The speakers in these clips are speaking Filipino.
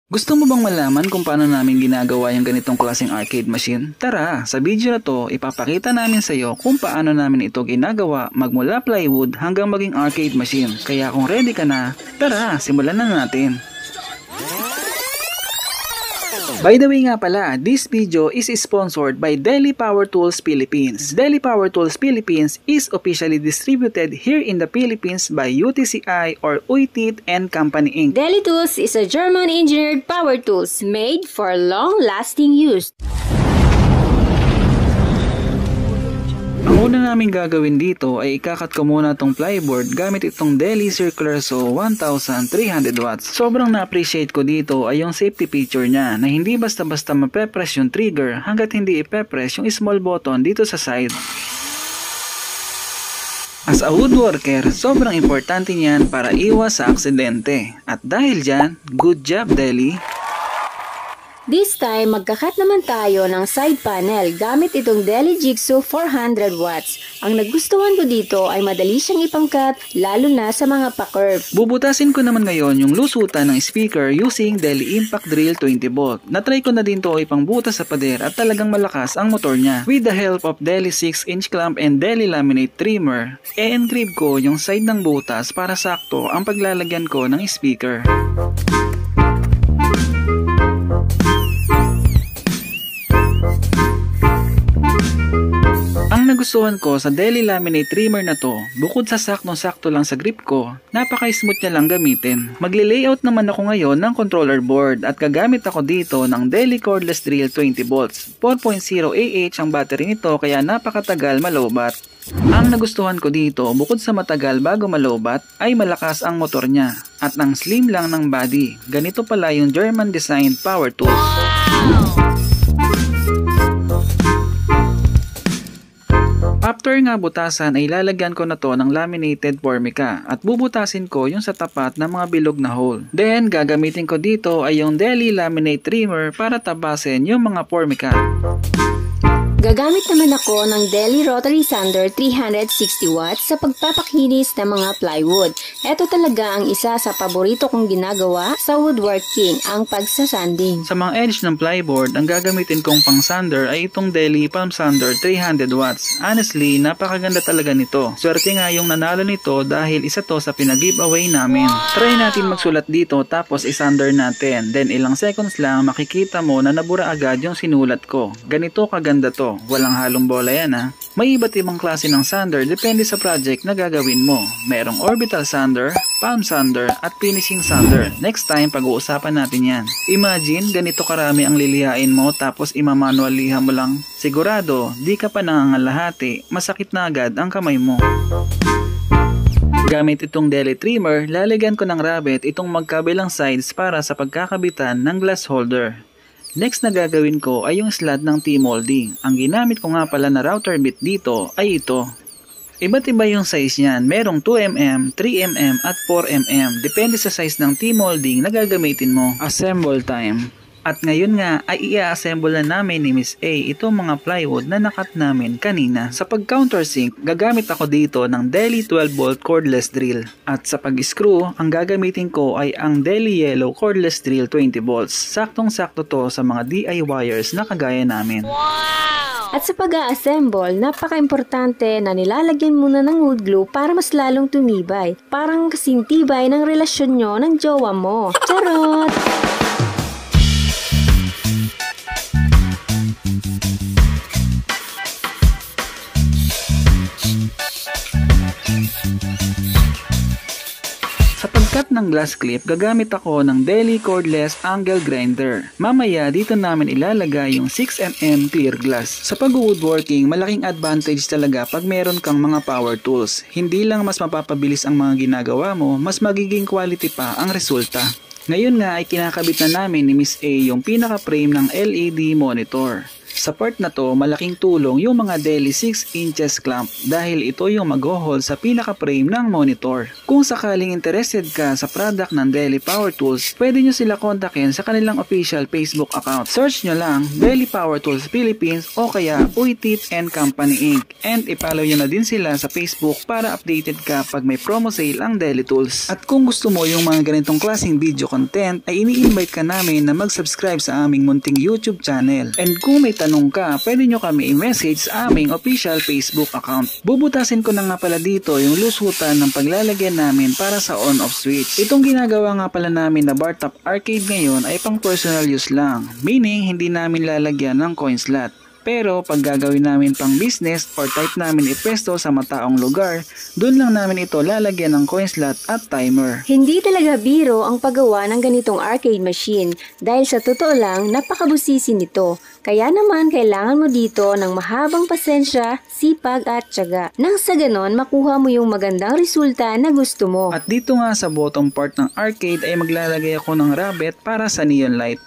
Gusto mo bang malaman kung paano namin ginagawa yung ganitong klaseng arcade machine? Tara, sa video na to, ipapakita namin sa iyo kung paano namin ito ginagawa magmula plywood hanggang maging arcade machine. Kaya kung ready ka na, tara, simulan na natin. By the way nga pala, this video is sponsored by Deli Power Tools Philippines. Deli Power Tools Philippines is officially distributed here in the Philippines by UTCI or Uitit and Company Inc. Deli Tools is a German-engineered power tools made for long-lasting use. Ang una namin gagawin dito ay ikakat ko muna tong plyboard gamit itong Deli Circular Saw 1300 watts. Sobrang na-appreciate ko dito ay yung safety feature niya na hindi basta-basta mape-press yung trigger hanggat hindi ipe-press yung small button dito sa side. As a woodworker, sobrang importante niyan para iwas sa aksidente. At dahil dyan, good job Deli! This time, magkakat naman tayo ng side panel gamit itong Deli Jigsaw 400 watts. Ang nagustuhan ko dito ay madali siyang ipangkat lalo na sa mga pa-curve. Bubutasin ko naman ngayon yung lusutan ng speaker using Deli Impact Drill 20 volt. Natry ko na din to ipangbutas sa pader at talagang malakas ang motor niya. With the help of Deli 6-inch clamp and Deli laminate trimmer, e-engrave ko yung side ng butas para sakto ang paglalagyan ko ng speaker. Ang nagustuhan ko sa Deli laminate trimmer na to, bukod sa saktong-sakto lang sa grip ko, napaka-smooth niya lang gamitin. Magle-layout naman ako ngayon ng controller board at gagamit ako dito ng Deli cordless drill 20 volts. 4.0 Ah ang battery nito kaya napakatagal malobat. Ang nagustuhan ko dito, bukod sa matagal bago malobat, ay malakas ang motor niya at ang slim lang ng body. Ganito pala yung German designed power tools. After nga butasan ay lalagyan ko na to ng laminated formica at bubutasin ko yung sa tapat ng mga bilog na hole. Then gagamitin ko dito ay yung Deli laminate trimmer para tabasin yung mga formica. Gagamit naman ako ng Deli Rotary Sander 360 watts sa pagpapakinis ng mga plywood. Ito talaga ang isa sa paborito kong ginagawa sa woodworking, ang pagsasanding. Sa mga edge ng plyboard, ang gagamitin kong pang sander ay itong Deli Palm Sander 300 watts. Honestly, napakaganda talaga nito. Swerte nga yung nanalo nito dahil isa to sa pinag-giveaway namin. Try natin magsulat dito tapos isander natin. Then ilang seconds lang makikita mo na nabura agad yung sinulat ko. Ganito kaganda to. Walang halong bola yan ha. May iba't ibang klase ng sander depende sa project na gagawin mo. Merong orbital sander, palm sander at finishing sander. Next time pag-uusapan natin yan. Imagine ganito karami ang lilihain mo tapos imamanual liha mo lang. Sigurado di ka pa nangangalahati, masakit na agad ang kamay mo. Gamit itong Deli trimmer, lalagyan ko ng rabbet itong magkabilang sides para sa pagkakabitan ng glass holder. Next na gagawin ko ay yung slot ng T-molding. Ang ginamit ko nga pala na router bit dito ay ito. Iba't iba yung size niyan. Merong 2mm, 3mm at 4mm. Depende sa size ng T-molding na gagamitin mo. Assemble time. At ngayon nga ay i-assemble na namin ni Miss A itong mga plywood na nakat namin kanina. Sa pag-countersink, gagamit ako dito ng Deli 12 volt cordless drill. At sa pag-screw, ang gagamitin ko ay ang Deli Yellow cordless drill 20 volts. Saktong-sakto to sa mga DIYers na kagaya namin. Wow! At sa pag-a-assemble, napaka-importante na nilalagyan muna ng wood glue para mas lalong tumibay. Parang kasing tibay ng relasyon nyo ng jowa mo. Charot! Sa pagkat ng glass clip, gagamit ako ng Deli cordless angle grinder. Mamaya dito namin ilalagay yung 6mm clear glass. Sa pag-woodworking, malaking advantage talaga pag meron kang mga power tools. Hindi lang mas mapapabilis ang mga ginagawa mo, mas magiging quality pa ang resulta. Ngayon nga ay kinakabit na namin ni Miss A yung pinaka-frame ng LED monitor. Sa part na to, malaking tulong yung mga Deli 6 inches clamp dahil ito yung mag-hold sa pinaka-frame ng monitor. Kung sakaling interested ka sa product ng Deli Power Tools, pwede nyo sila kontakin sa kanilang official Facebook account. Search nyo lang Deli Power Tools Philippines o kaya Uitit and Company Inc. And i-follow nyo na din sila sa Facebook para updated ka pag may promo sale ang Deli Tools. At kung gusto mo yung mga ganitong klaseng video content, ay ini-invite ka namin na mag-subscribe sa aming munting YouTube channel. And kung may tanong ka, pwede nyo kami i-message sa aming official Facebook account. Bubutasin ko na nga pala dito yung lusutan ng paglalagyan namin para sa on-off switch. Itong ginagawa nga pala namin na bar top arcade ngayon ay pang personal use lang, meaning hindi namin lalagyan ng coin slot. Pero pag gagawin namin pang business or type namin ipwesto sa mataong lugar, doon lang namin ito lalagyan ng coin slot at timer. Hindi talaga biro ang paggawa ng ganitong arcade machine dahil sa totoo lang napakabusisi nito. Kaya naman kailangan mo dito ng mahabang pasensya, sipag at tiyaga. Nang sa ganon makuha mo yung magandang resulta na gusto mo. At dito nga sa bottom part ng arcade ay maglalagay ako ng rabbet para sa neon light.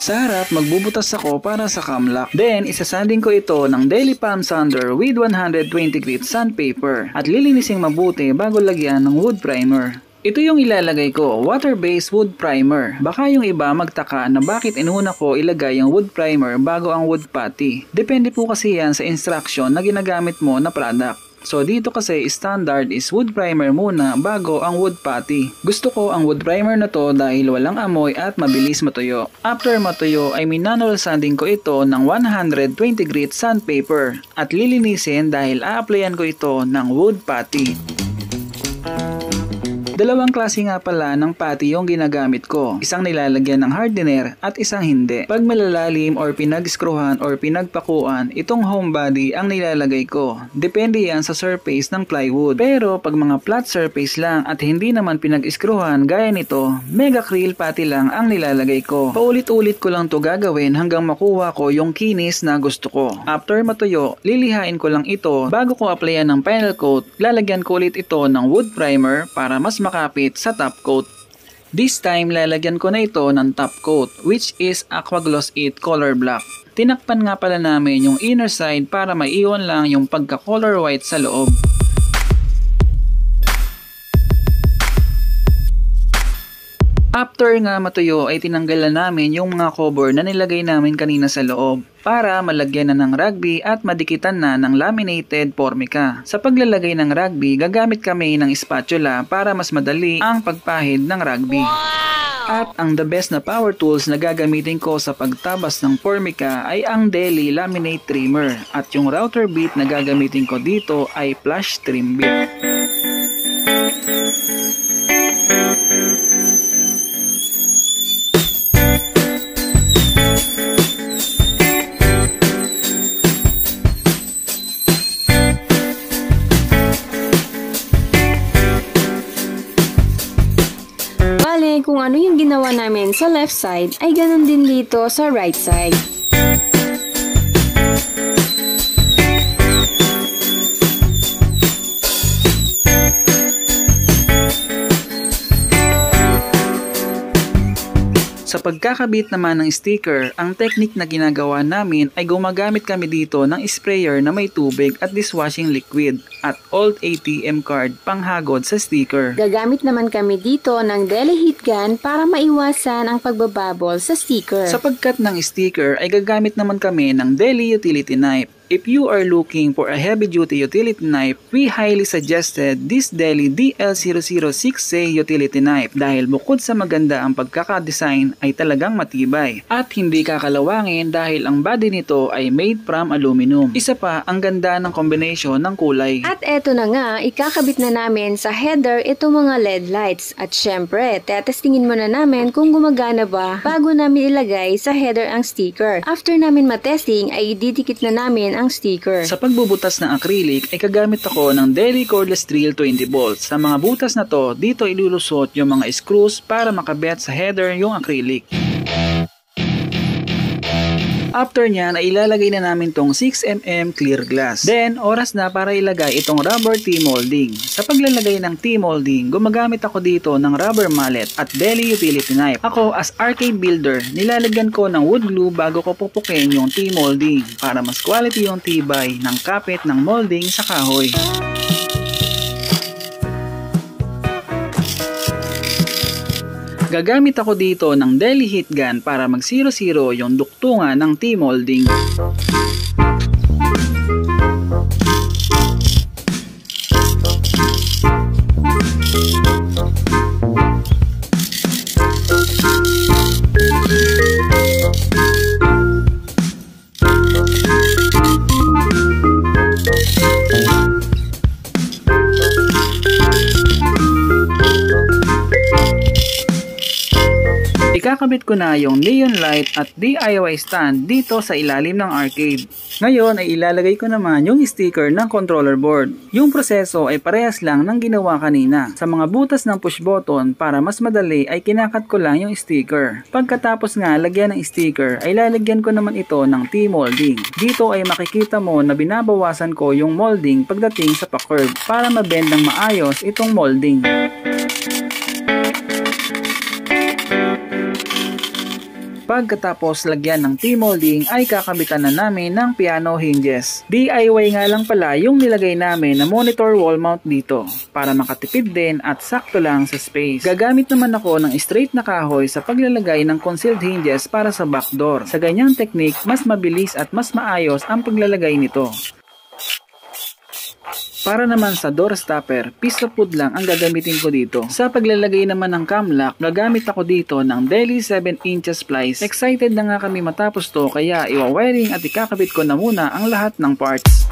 Sa harap, magbubutas ako para sa cam lock. Then, isasanding ko ito ng Deli Palm Sander with 120 grit sandpaper at lilinising mabuti bago lagyan ng wood primer. Ito yung ilalagay ko, water-based wood primer. Baka yung iba magtaka na bakit inuna ko ilagay yung wood primer bago ang wood putty. Depende po kasi yan sa instruction na ginagamit mo na product. So dito kasi standard is wood primer muna bago ang wood putty. Gusto ko ang wood primer na to dahil walang amoy at mabilis matuyo. After matuyo ay minanol sanding ko ito ng 120 grit sandpaper at lilinisin dahil a-applyan ko ito ng wood putty. Dalawang klase nga pala ng putty yung ginagamit ko. Isang nilalagyan ng hardener at isang hindi. Pag malalalim or pinag-screwhan or pinagpakuan, itong home body ang nilalagay ko. Depende yan sa surface ng plywood. Pero pag mga flat surface lang at hindi naman pinag-screwhan gaya nito, mega acryl putty lang ang nilalagay ko. Paulit-ulit ko lang to gagawin hanggang makuha ko yung kinis na gusto ko. After matuyo, lilihain ko lang ito bago ko applyan ng final coat. Lalagyan ko ulit ito ng wood primer para mas makapit sa top coat. This time, lalagyan ko na ito ng top coat which is Aqua Gloss 8 Color Black. Tinakpan nga pala namin yung inner side para maiwan lang yung pagka-color white sa loob. After nga matuyo ay tinanggalan namin yung mga cover na nilagay namin kanina sa loob para malagyan na ng rugby at madikitan na ng laminated formica. Sa paglalagay ng rugby, gagamit kami ng spatula para mas madali ang pagpahid ng rugby. At ang the best na power tools na gagamitin ko sa pagtabas ng formica ay ang Deli Laminate Trimmer at yung router bit na gagamitin ko dito ay flush trim bit. Kung ano yung ginawa namin sa left side, ay ganun din dito sa right side. Sa pagkakabit naman ng sticker, ang technique na ginagawa namin ay gumagamit kami dito ng sprayer na may tubig at dishwashing liquid at old ATM card panghagod sa sticker. Gagamit naman kami dito ng Deli Heat Gun para maiwasan ang pagbababol sa sticker. Sa pagkat ng sticker ay gagamit naman kami ng Deli Utility Knife. If you are looking for a heavy-duty utility knife, we highly suggested this Deli DL006A utility knife dahil bukod sa maganda ang pagkakadesign ay talagang matibay at hindi kakalawangin dahil ang body nito ay made from aluminum. Isa pa, ang ganda ng kombinasyon ng kulay. At eto na nga, ikakabit na namin sa header itong mga LED lights at syempre, tetestingin muna namin kung gumagana ba bago namin ilagay sa header ang sticker. After namin matesting ay ididikit na namin ang sticker. Sa pagbubutas ng acrylic ay kagamit ako ng Deli Cordless Drill 20 volts. Sa mga butas na to, dito ilulusot yung mga screws para makabit sa header yung acrylic. After nyan ay ilalagay na namin tong 6mm clear glass. Then oras na para ilagay itong rubber T-molding. Sa paglalagay ng T-molding, gumagamit ako dito ng rubber mallet at deli utility knife. Ako as arcade builder, nilalagyan ko ng wood glue bago ko pupukin yung T-molding para mas quality yung tibay ng kapit ng molding sa kahoy. Gagamit ako dito ng deli heat gun para mag 0-0 yung duktungan ng T-molding. Ikakabit ko na yung neon light at DIY stand dito sa ilalim ng arcade. Ngayon ay ilalagay ko naman yung sticker ng controller board. Yung proseso ay parehas lang ng ginawa kanina. Sa mga butas ng push button para mas madali ay kinakat ko lang yung sticker. Pagkatapos nga lagyan ng sticker ay lalagyan ko naman ito ng T-molding. Dito ay makikita mo na binabawasan ko yung molding pagdating sa pa-curve para mabend ng maayos itong molding. Pagkatapos lagyan ng T-molding ay kakabitan na namin ng piano hinges. DIY nga lang pala yung nilagay namin na monitor wall mount dito para makatipid din at sakto lang sa space. Gagamit naman ako ng straight na kahoy sa paglalagay ng concealed hinges para sa back door. Sa ganyang technique, mas mabilis at mas maayos ang paglalagay nito. Para naman sa door stopper, piece of wood lang ang gagamitin ko dito. Sa paglalagay naman ng cam lock, gagamit ako dito ng Deli 7 inches splice. Excited na nga kami matapos to kaya iwa-wiring at ikakabit ko na muna ang lahat ng parts.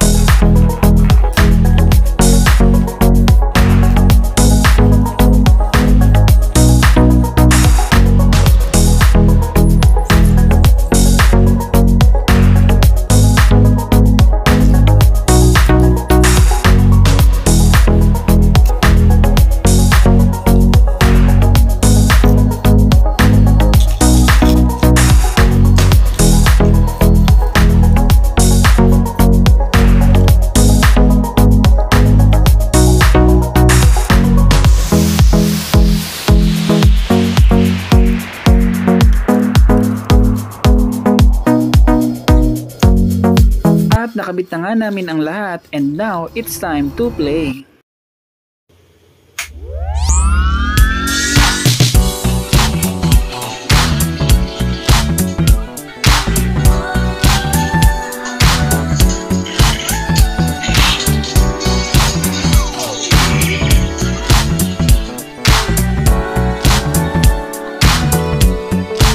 Nakabit na nga namin ang lahat and now it's time to play.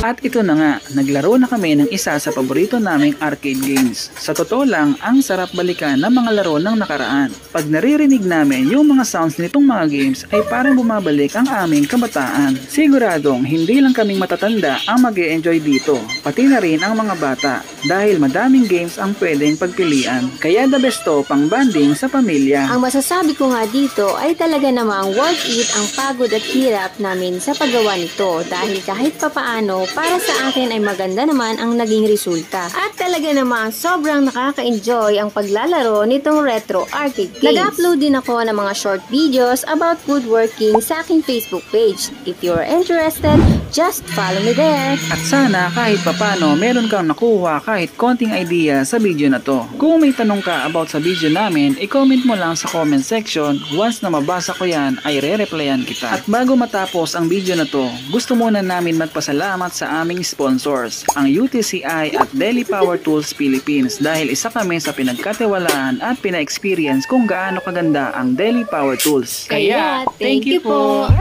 At ito na nga, naglaro na kami ng isa sa paborito naming arcade games. Sa totoo lang, ang sarap balikan ng mga laro ng nakaraan. Pag naririnig namin yung mga sounds nitong mga games ay parang bumabalik ang aming kabataan. Siguradong hindi lang kaming matatanda ang mag-e-enjoy dito, pati na rin ang mga bata dahil madaming games ang pwedeng pagpilian. Kaya the best to pang banding sa pamilya. Ang masasabi ko nga dito ay talaga namang worth it ang pagod at hirap namin sa paggawa nito dahil kahit papaano para sa akin ay maganda naman ang naging resulta. At talaga namang sobrang nakaka-enjoy ang paglalaro nitong retro arcade games. Nag-upload din ako ng mga short videos about woodworking sa aking Facebook page. If you're interested, just follow me there. At sana kahit papano meron kang nakuha kahit konting idea sa video na to. Kung may tanong ka about sa video namin, i-comment mo lang sa comment section. Once na mabasa ko yan, ay re-replyan kita. At bago matapos ang video na to, gusto muna namin magpasalamat sa aming sponsors, ang UTCI at Deli Power Tools Philippines dahil isa kami sa pinagkatiwalaan at pina-experience kung gaano kaganda ang Deli Power Tools. Kaya, thank you po!